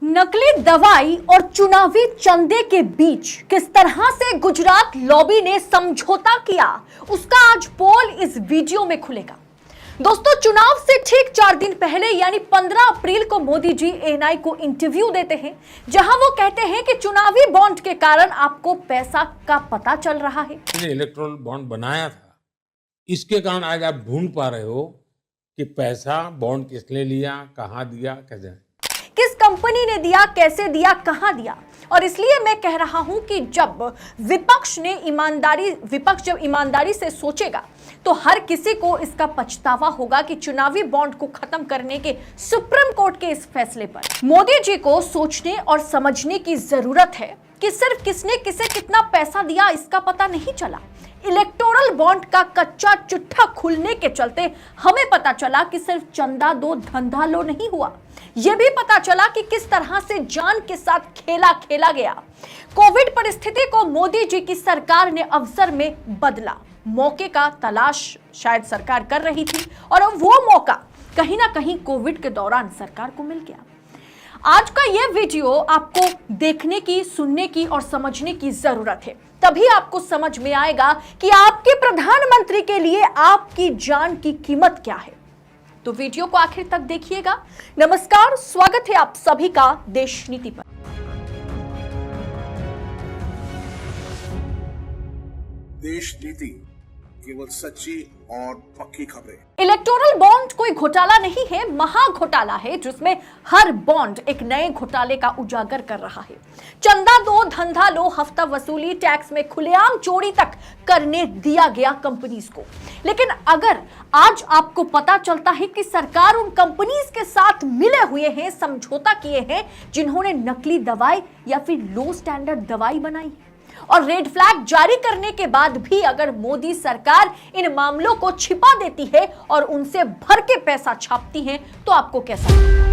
नकली दवाई और चुनावी चंदे के बीच किस तरह से गुजरात लॉबी ने समझौता किया, उसका आज पोल इस वीडियो में खुलेगा। दोस्तों, चुनाव से ठीक 4 दिन पहले यानी 15 अप्रैल को मोदी जी एएनआई को इंटरव्यू देते हैं, जहां वो कहते हैं कि चुनावी बॉन्ड के कारण आपको पैसा का पता चल रहा है। इलेक्ट्रॉल बॉन्ड बनाया था, इसके कारण आज आप ढूंढ पा रहे हो कि पैसा बॉन्ड किसने लिया, कहां दिया, कैसे, किस कंपनी ने दिया, कैसे दिया, कहां दिया। और इसलिए मैं कह रहा हूं कि जब विपक्ष जब ईमानदारी से सोचेगा तो हर किसी को इसका पछतावा होगा कि चुनावी बॉन्ड को खत्म करने के सुप्रीम कोर्ट के इस फैसले पर मोदी जी को सोचने और समझने की जरूरत है कि सिर्फ किसने किसे कितना पैसा दिया इसका पता नहीं चला। इलेक्टोरल बॉन्ड का कच्चा चिट्ठा खुलने के चलते हमें पता चला कि सिर्फ चंदा दो धंधा लो नहीं हुआ, यह भी पता चला कि किस तरह से जान के साथ खेला गया। कोविड परिस्थिति को मोदी जी की सरकार ने अवसर में बदला। मौके का तलाश शायद सरकार कर रही थी और वो मौका कहीं ना कहीं कोविड के दौरान सरकार को मिल गया। आज का यह वीडियो आपको देखने की, सुनने की और समझने की जरूरत है, तभी आपको समझ में आएगा कि आपके प्रधानमंत्री के लिए आपकी जान की कीमत क्या है। तो वीडियो को आखिर तक देखिएगा। नमस्कार, स्वागत है आप सभी का देश नीति पर। देश नीति, केवल सच्ची और पक्की खबरें। इलेक्टोरल बॉन्ड कोई घोटाला नहीं है, महा घोटाला है जिसमें हर बॉन्ड एक नए घोटाले का उजागर कर रहा है। चंदा दो धंधा लो, हफ्ता वसूली, टैक्स में खुलेआम चोरी तक करने दिया गया कंपनीज को। लेकिन अगर आज आपको पता चलता है कि सरकार उन कंपनीज के साथ मिले हुए हैं, समझौता किए हैं, जिन्होंने नकली दवाई या फिर लो स्टैंडर्ड दवाई बनाई है, और रेड फ्लैग जारी करने के बाद भी अगर मोदी सरकार इन मामलों को छिपा देती है और उनसे भर के पैसा छापती है, तो आपको कैसा लगेगा?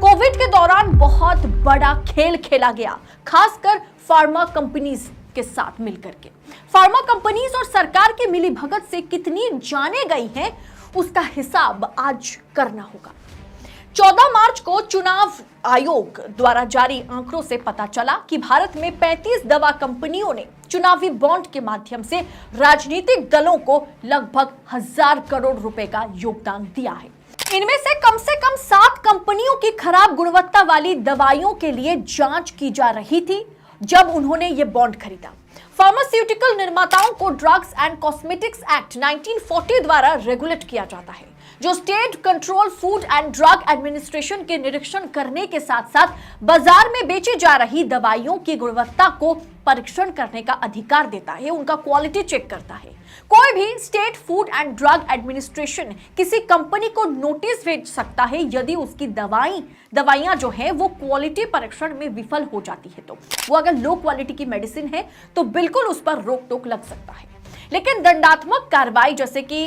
कोविड के दौरान बहुत बड़ा खेल खेला गया, खासकर फार्मा कंपनीज के साथ मिलकर के। फार्मा कंपनीज और सरकार की मिलीभगत से कितनी जाने गई हैं, उसका हिसाब आज करना होगा। 14 मार्च को चुनाव आयोग द्वारा जारी आंकड़ों से पता चला कि भारत में 35 दवा कंपनियों ने चुनावी बॉन्ड के माध्यम से राजनीतिक दलों को लगभग 1000 करोड़ रुपए का योगदान दिया है। इनमें से कम 7 कंपनियों की खराब गुणवत्ता वाली दवाइयों के लिए जांच की जा रही थी जब उन्होंने ये बॉन्ड खरीदा। फार्मास्यूटिकल निर्माताओं को ड्रग्स एंड कॉस्मेटिक्स एक्ट 1940 द्वारा रेगुलेट किया जाता है, जो state control food and drug administration के निरीक्षण करने के साथ साथ बाजार में बेची जा रही दवाइयों की गुणवत्ता को परीक्षण करने का अधिकार देता है, उनका क्वालिटी चेक करता है। कोई भी state food and drug administration किसी कंपनी को नोटिस भेज सकता है यदि उसकी दवाइयां जो है वो क्वालिटी परीक्षण में विफल हो जाती है। तो वो अगर लो क्वालिटी की मेडिसिन है तो बिल्कुल उस पर रोक टोक लग सकता है। लेकिन दंडात्मक कार्रवाई जैसे कि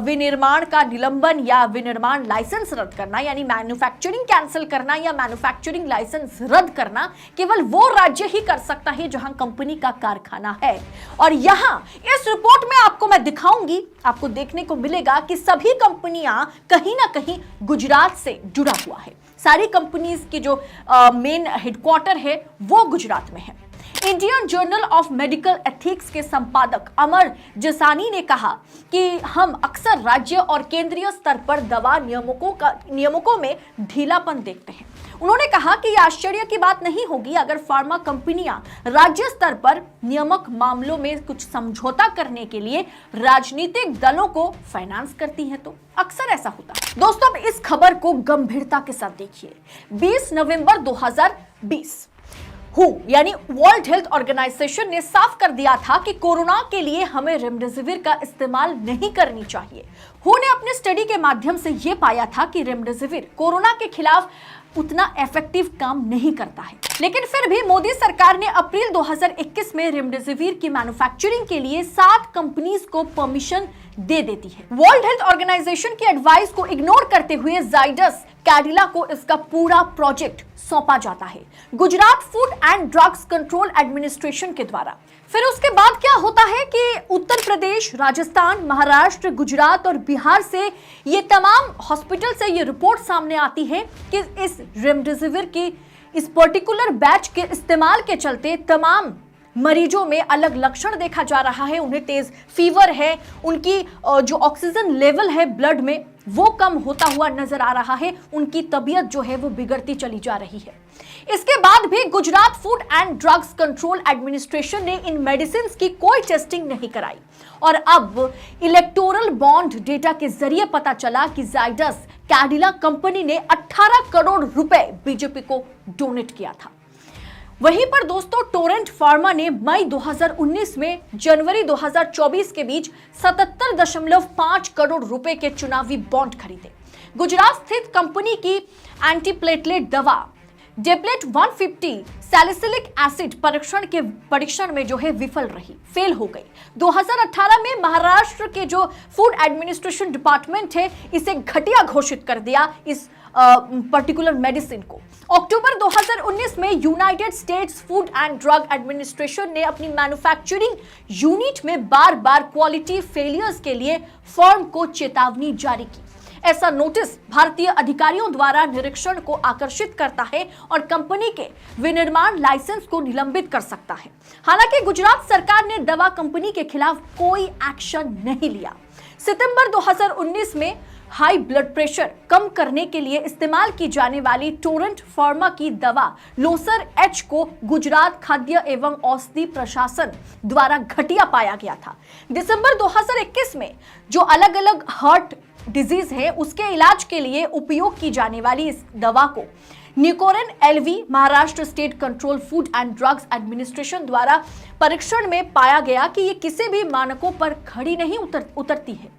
विनिर्माण का निलंबन या विनिर्माण लाइसेंस रद्द करना, यानी मैन्युफैक्चरिंग कैंसिल करना या मैन्युफैक्चरिंग लाइसेंस रद्द करना, केवल वो राज्य ही कर सकता है जहां कंपनी का कारखाना है। और यहां इस रिपोर्ट में आपको मैं दिखाऊंगी, आपको देखने को मिलेगा कि सभी कंपनियां कहीं ना कहीं गुजरात से जुड़ा हुआ है। सारी कंपनीज की जो मेन हेडक्वार्टर है वो गुजरात में है। Indian journal of medical ethics के संपादक अमर जसानी ने कहा कि हम अक्सर राज्य और केंद्रीय स्तर पर दवा नियमों में ढीलापन देखते हैं। उन्होंने कहा कि यह आश्चर्य की बात नहीं होगी अगर फार्मा कंपनियां राज्य स्तर पर नियामक मामलों में कुछ समझौता करने के लिए राजनीतिक दलों को फाइनेंस करती हैं, तो अक्सर ऐसा होता है। दोस्तों, अब इस खबर को गंभीरता के साथ देखिए। 20 नवंबर 2020 यानी वर्ल्ड हेल्थ ऑर्गेनाइजेशन ने साफ कर दिया था कि कोरोना के लिए हमें रेमडेसिविर का इस्तेमाल नहीं करनी चाहिए। WHO ने अपने स्टडी के माध्यम से यह पाया था कि रेमडेसिविर कोरोना के खिलाफ उतना इफेक्टिव काम नहीं करता है। लेकिन फिर भी मोदी सरकार ने अप्रैल 2021 में रेमडेसिविर की मैन्युफैक्चरिंग के लिए 7 कंपनीज को परमिशन दे देती है। वर्ल्ड हेल्थ ऑर्गेनाइजेशन की एडवाइस को इग्नोर करते हुए जाइडस कैडिला को इसका पूरा प्रोजेक्ट सौंपा जाता है Gujarat food and drugs control administration के द्वारा। फिर उसके बाद क्या होता है कि उत्तर प्रदेश, राजस्थान, महाराष्ट्र, गुजरात और बिहार से ये तमाम हॉस्पिटल से ये रिपोर्ट सामने आती है कि इस रेमडेसिविर की इस पर्टिकुलर बैच के इस्तेमाल के चलते तमाम मरीजों में अलग लक्षण देखा जा रहा है। उन्हें तेज फीवर है, उनकी जो ऑक्सीजन लेवल है ब्लड में वो कम होता हुआ नजर आ रहा है, उनकी तबीयत जो है वो बिगड़ती चली जा रही है। इसके बाद भी Gujarat food and drugs control administration ने इन मेडिसिन की कोई टेस्टिंग नहीं कराई और अब इलेक्टोरल बॉन्ड डेटा के जरिए पता चला कि जाइडस कैडिला कंपनी ने 18 करोड़ रुपए बीजेपी को डोनेट किया था। वहीं पर दोस्तों टोरेंट फार्मा ने मई 2019 में जनवरी 2024 के बीच 77.5 करोड़ रुपए के चुनावी बॉन्ड खरीदे। गुजरात स्थित कंपनी की एंटीप्लेटलेट दवा डेप्लेट 150 सैलिसिलिक एसिड परीक्षण में जो है विफल रही, फेल हो गई। 2018 में महाराष्ट्र के जो फूड एडमिनिस्ट्रेशन डिपार्टमेंट है इसे घटिया घोषित कर दिया इस पर्टिकुलर मेडिसिन को। अक्टूबर 2019 में United states food and drug administration ने अपनी मैन्युफैक्चरिंग यूनिट में बार बार क्वालिटी फेलियर्स के लिए फर्म को चेतावनी जारी की। ऐसा नोटिस भारतीय अधिकारियों द्वारा निरीक्षण को आकर्षित करता है और कंपनी के विनिर्माण लाइसेंस को निलंबित कर सकता है। हालांकि गुजरात सरकार ने दवा कंपनी के खिलाफ कोई एक्शन नहीं लिया। सितंबर 2019 में हाई ब्लड प्रेशर कम करने के लिए इस्तेमाल की जाने वाली टोरेंट फार्मा की दवा लोसर एच को गुजरात खाद्य एवं औषधि प्रशासन द्वारा घटिया पाया गया था। दिसंबर 2021 में जो अलग अलग हार्ट डिजीज है उसके इलाज के लिए उपयोग की जाने वाली इस दवा को निकोरेन LV Maharashtra state control food and drugs administration द्वारा परीक्षण में पाया गया कि ये किसी भी मानकों पर खड़ी नहीं उतरती है।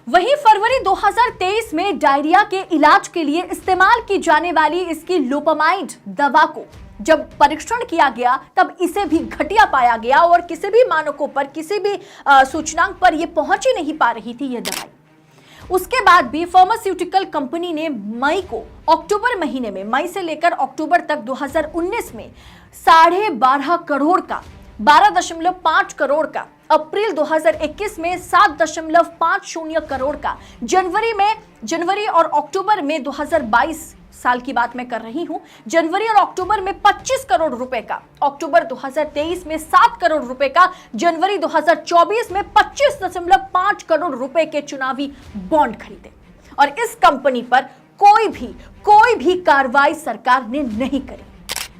वहीं फरवरी 2023 में डायरिया के इलाज के लिए इस्तेमाल की जाने वाली इसकी लोपामाइड दवा को जब परीक्षण किया गया तब इसे भी घटिया पाया गया और किसी भी मानकों पर, किसी भी सूचनांक पर यह पहुंच ही नहीं पा रही थी यह दवाई। उसके बाद भी फार्मास्यूटिकल कंपनी ने अक्टूबर महीने में, मई से लेकर अक्टूबर तक 2019 में 12.5 करोड़ का, 12.5 करोड़ का, अप्रैल 2021 में 7.50 करोड़ का, जनवरी और अक्टूबर में 2022 साल की बात मैं कर रही हूं, जनवरी और अक्टूबर में 25 करोड़ रुपए का, अक्टूबर 2023 में 7 करोड़ रुपए का, जनवरी 2024 में 25.5 करोड़ रुपए के चुनावी बॉन्ड खरीदे और इस कंपनी पर कोई भी कार्रवाई सरकार ने नहीं करी।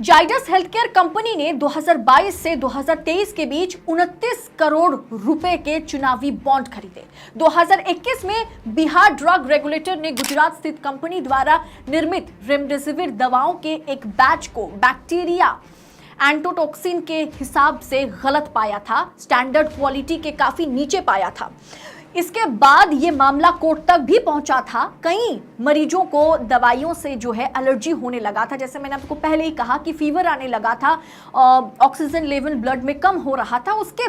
जाइडस हेल्थकेयर कंपनी ने 2022 से 2023 के बीच 29 करोड़ रुपए के चुनावी बॉन्ड खरीदे। 2021 में बिहार ड्रग रेगुलेटर ने गुजरात स्थित कंपनी द्वारा निर्मित रेमडेसिविर दवाओं के एक बैच को बैक्टीरिया एंटोटॉक्सिन के हिसाब से गलत पाया था, स्टैंडर्ड क्वालिटी के काफी नीचे पाया था। इसके बाद ये मामला कोर्ट तक भी पहुंचा था। कई मरीजों को दवाइयों से जो है एलर्जी होने लगा था, जैसे मैंने आपको पहले ही कहा कि फीवर आने लगा था, ऑक्सीजन लेवल ब्लड में कम हो रहा था। उसके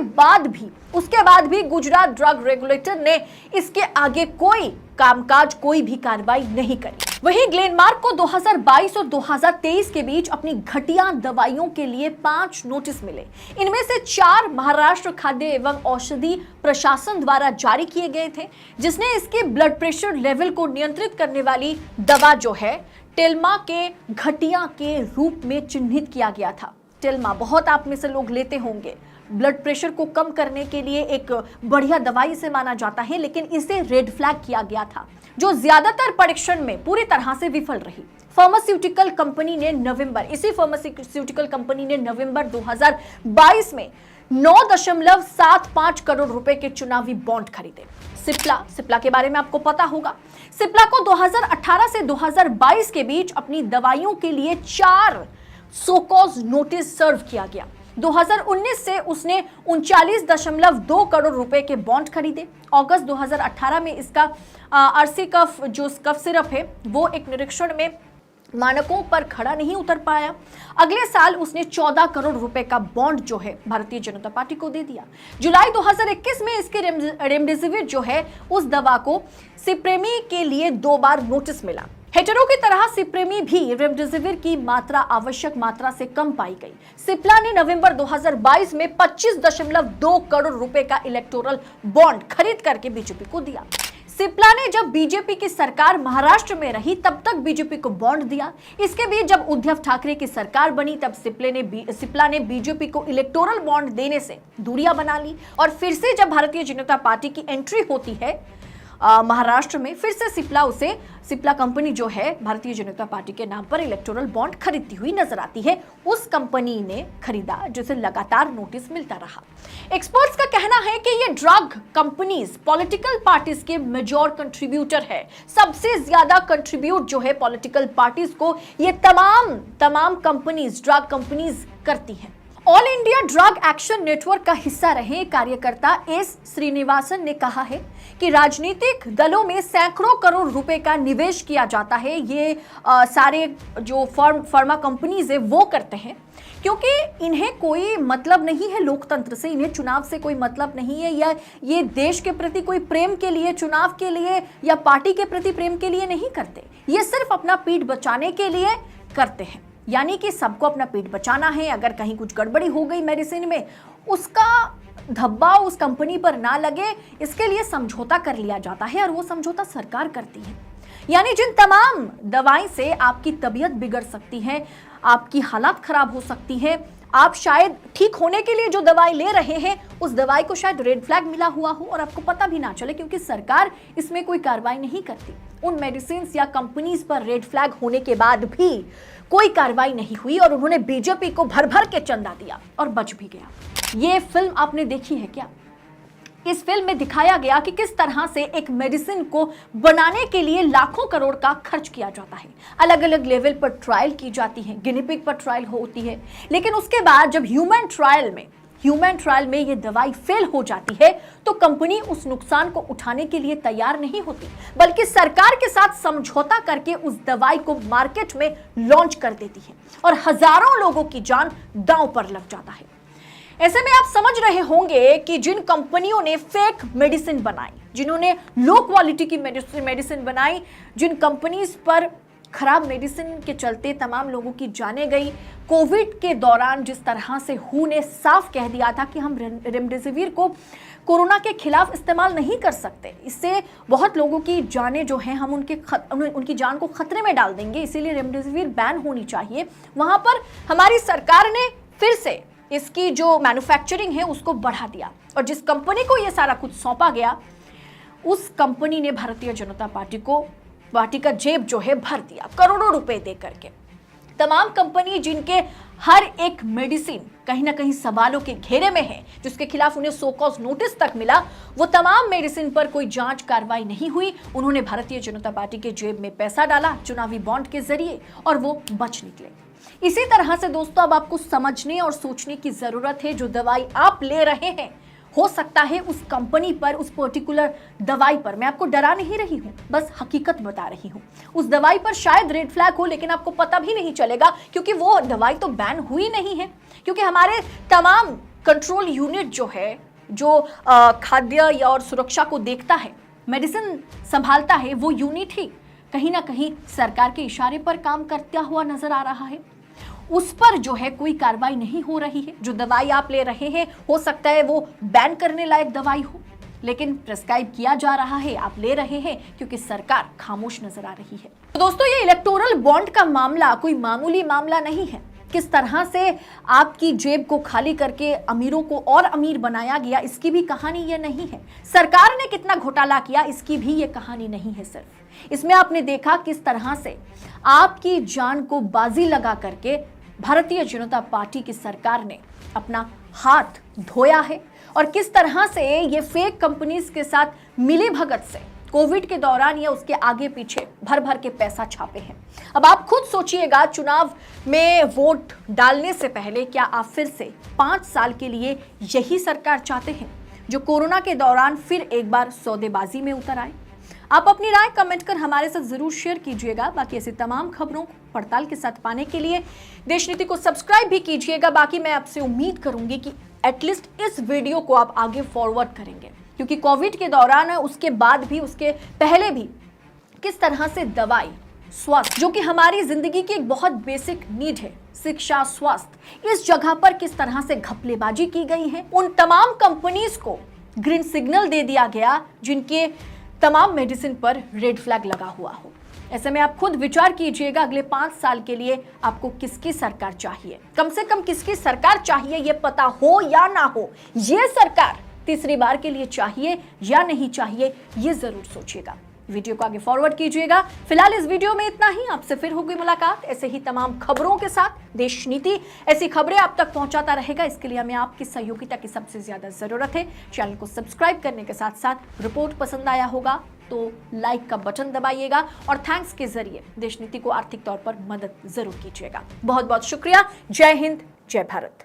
बाद भी गुजरात ड्रग रेगुलेटर ने इसके आगे कोई कामकाज, कोई भी कार्रवाई नहीं करी। वहीं ग्लेनमार्क को 2022 और 2023 के बीच अपनी घटिया दवाइयों के लिए 5 नोटिस मिले। इनमें से 4 महाराष्ट्र खाद्य एवं औषधि प्रशासन द्वारा जारी किए गए थे, जिसने इसके ब्लड प्रेशर लेवल को नियंत्रित करने वाली दवा जो है टेल्मा के घटिया के रूप में चिन्हित किया गया था। टेल्मा बहुत आप में से लोग लेते होंगे, ब्लड प्रेशर को कम करने के लिए एक बढ़िया दवाई से माना जाता है, लेकिन इसे रेड फ्लैग किया गया था, जो ज्यादातर परीक्षण में पूरी तरह से विफल रही। फार्मास्यूटिकल कंपनी ने नवंबर 2022 में 9.75 करोड़ रुपए के चुनावी बॉन्ड खरीदे। सिप्ला के बारे में आपको पता होगा। सिप्ला को 2018 से 2022 के बीच अपनी दवाइयों के लिए 4 सोकॉज नोटिस सर्व किया गया। 2019 से उसने 39.2 करोड़ रुपए के बॉन्ड खरीदे। अगस्त 2018 में इसका आरसी कफ जो कफ सिरप है वो एक निरीक्षण में मानकों पर खड़ा नहीं उतर पाया। अगले साल उसने 14 करोड़ रुपए का बॉन्ड जो है भारतीय जनता पार्टी को दे दिया। जुलाई 2021 में इसके रेमडेसिविर जो है उस दवा को सिप्रेमी के लिए 2 बार नोटिस मिला। हेटेरो की तरह सिप्रेमी भी रेमडेसिविर की मात्रा आवश्यक मात्रा से कम पाई गई। सिप्ला ने नवंबर 2022 में 25.2 करोड़ रुपए का इलेक्टोरल बॉन्ड खरीद करके बीजेपी को दिया। सिप्ला ने जब बीजेपी की सरकार महाराष्ट्र में रही तब तक बीजेपी को बॉन्ड दिया। इसके बीच जब उद्धव ठाकरे की सरकार बनी तब सिप्ला ने बीजेपी को इलेक्टोरल बॉन्ड देने से दूरियां बना ली और फिर से जब भारतीय जनता पार्टी की एंट्री होती है महाराष्ट्र में, फिर से सिप्ला कंपनी जो है भारतीय जनता पार्टी के नाम पर इलेक्टोरल बॉन्ड खरीदती हुई नजर आती है। उस कंपनी ने खरीदा जिसे लगातार नोटिस मिलता रहा। एक्सपर्ट्स का कहना है कि ये ड्रग कंपनीज पॉलिटिकल पार्टीज के मेजर कंट्रीब्यूटर है। सबसे ज्यादा कंट्रीब्यूट जो है पॉलिटिकल पार्टीज को ये तमाम कंपनीज, ड्रग कंपनीज करती हैं। All India drug action network का हिस्सा रहे कार्यकर्ता एस श्रीनिवासन ने कहा है कि राजनीतिक दलों में सैकड़ों करोड़ रुपए का निवेश किया जाता है। ये सारे जो फार्मा कंपनीज है वो करते हैं क्योंकि इन्हें कोई मतलब नहीं है लोकतंत्र से, इन्हें चुनाव से कोई मतलब नहीं है, या ये देश के प्रति कोई प्रेम के लिए, चुनाव के लिए या पार्टी के प्रति प्रेम के लिए नहीं करते। ये सिर्फ अपना पीठ बचाने के लिए करते हैं। यानी कि सबको अपना पेट बचाना है। अगर कहीं कुछ गड़बड़ी हो गई मेडिसिन में, उसका धब्बा उस कंपनी पर ना लगे, इसके लिए समझौता कर लिया जाता है और वो समझौता सरकार करती है। यानी जिन तमाम दवाई से आपकी तबीयत बिगड़ सकती है, आपकी हालत खराब हो सकती है, आप शायद ठीक होने के लिए जो दवाई ले रहे हैं उस दवाई को शायद रेड फ्लैग मिला हुआ हो और आपको पता भी ना चले क्योंकि सरकार इसमें कोई कार्रवाई नहीं करती। उन मेडिसिन या कंपनीज पर रेड फ्लैग होने के बाद भी कोई कार्रवाई नहीं हुई और उन्होंने बीजेपी को भर भर के चंदा दिया और बच भी गया। ये फिल्म आपने देखी है क्या? इस फिल्म में दिखाया गया कि किस तरह से एक मेडिसिन को बनाने के लिए लाखों करोड़ का खर्च किया जाता है। अलग अलग लेवल पर ट्रायल की जाती है, गिनीपिग पर ट्रायल होती है, लेकिन उसके बाद जब ह्यूमन ट्रायल में ये दवाई फेल हो जाती है तो कंपनी उस नुकसान को उठाने के लिए तैयार नहीं होती, बल्कि सरकार के साथ समझौता करके उस दवाई को मार्केट में लॉन्च कर देती है और हजारों लोगों की जान दांव पर लग जाता है। ऐसे में आप समझ रहे होंगे कि जिन कंपनियों ने फेक मेडिसिन बनाई, जिन्होंने लो क्वालिटी की मेडिसिन बनाई, जिन कंपनीज पर खराब मेडिसिन के चलते तमाम लोगों की जानें गई। कोविड के दौरान जिस तरह से हु ने साफ कह दिया था कि हम रेमडेसिविर को कोरोना के खिलाफ इस्तेमाल नहीं कर सकते, इससे बहुत लोगों की जानें जो हैं हम उनकी जान को खतरे में डाल देंगे, इसीलिए रेमडेसिविर बैन होनी चाहिए। वहां पर हमारी सरकार ने फिर से इसकी जो मैन्युफैक्चरिंग है उसको बढ़ा दिया और जिस कंपनी को ये सारा कुछ सौंपा गया उस कंपनी ने भारतीय जनता पार्टी का जेब जो है भर दिया करोड़ों रुपए दे करके। तमाम कंपनी जिनके हर एक मेडिसिन कहीं ना कहीं सवालों के घेरे में है, जिसके खिलाफ उन्हें सो कॉज नोटिस तक मिला, वो तमाम मेडिसिन पर कोई जांच कार्रवाई नहीं हुई। उन्होंने भारतीय जनता पार्टी के जेब में पैसा डाला चुनावी बॉन्ड के जरिए और वो बच निकले। इसी तरह से दोस्तों अब आपको समझने और सोचने की जरूरत है, जो दवाई आप ले रहे हैं हो सकता है उस कंपनी पर, उस पर्टिकुलर दवाई पर, मैं आपको डरा नहीं रही हूं, बस हकीकत बता रही हूं, उस दवाई पर शायद रेड फ्लैग हो लेकिन आपको पता भी नहीं चलेगा क्योंकि वो दवाई तो बैन हुई नहीं है। क्योंकि हमारे तमाम कंट्रोल यूनिट जो है, जो खाद्य या और सुरक्षा को देखता है, मेडिसिन संभालता है, वो यूनिट ही कहीं ना कहीं सरकार के इशारे पर काम करता हुआ नजर आ रहा है। उस पर जो है कोई कार्रवाई नहीं हो रही है। जो दवाई आप ले रहे हैं हो सकता है वो बैन करने लायक दवाई हो, लेकिन प्रिस्क्राइब किया जा रहा है, आप ले रहे हैं क्योंकि सरकार खामोश नजर आ रही है। तो दोस्तों ये इलेक्टोरल बॉन्ड का मामला कोई मामूली मामला नहीं है। किस तरह से आपकी जेब को खाली करके अमीरों को और अमीर बनाया गया, इसकी भी कहानी ये नहीं है। सरकार ने कितना घोटाला किया, इसकी भी ये कहानी नहीं है। सिर्फ इसमें आपने देखा किस तरह से आपकी जान को बाजी लगा करके भारतीय जनता पार्टी की सरकार ने अपना हाथ धोया है और किस तरह से ये फेक कंपनीज के साथ मिली भगत से कोविड के दौरान या उसके आगे पीछे भर भर के पैसा छापे हैं। अब आप खुद सोचिएगा, चुनाव में वोट डालने से पहले क्या आप फिर से 5 साल के लिए यही सरकार चाहते हैं जो कोरोना के दौरान फिर एक बार सौदेबाजी में उतर आए? आप अपनी राय कमेंट कर हमारे साथ जरूर शेयर कीजिएगा। बाकी ऐसी तमाम खबरों को पड़ताल के साथ पाने के लिए देश नीति को सब्सक्राइब भी कीजिएगा। बाकी मैं आपसे उम्मीद करूंगी कि एटलीस्ट इस वीडियो को आप आगे फॉरवर्ड करेंगे, क्योंकि कोविड के दौरान, उसके बाद भी, उसके पहले भी किस तरह से दवाई, स्वास्थ्य, जो कि हमारी जिंदगी की एक बहुत बेसिक नीड है, शिक्षा, स्वास्थ्य, इस जगह पर किस तरह से घपलेबाजी की गई है। उन तमाम कंपनीज को ग्रीन सिग्नल दे दिया गया जिनके तमाम मेडिसिन पर रेड फ्लैग लगा हुआ हो। ऐसे में आप खुद विचार कीजिएगा, अगले 5 साल के लिए आपको किसकी सरकार चाहिए। कम से कम किसकी सरकार चाहिए ये पता हो या ना हो, ये सरकार तीसरी बार के लिए चाहिए या नहीं चाहिए, ये जरूर सोचिएगा। वीडियो को आगे फॉरवर्ड कीजिएगा। फिलहाल इस वीडियो में इतना ही। आपसे फिर होगी मुलाकात ऐसे ही तमाम खबरों के साथ। देश नीति ऐसी खबरें आप तक पहुंचाता रहेगा, इसके लिए हमें आपकी सहयोगिता की सबसे ज्यादा जरूरत है। चैनल को सब्सक्राइब करने के साथ साथ रिपोर्ट पसंद आया होगा तो लाइक का बटन दबाइएगा और थैंक्स के जरिए देश नीति को आर्थिक तौर पर मदद जरूर कीजिएगा। बहुत बहुत शुक्रिया। जय हिंद, जय भारत।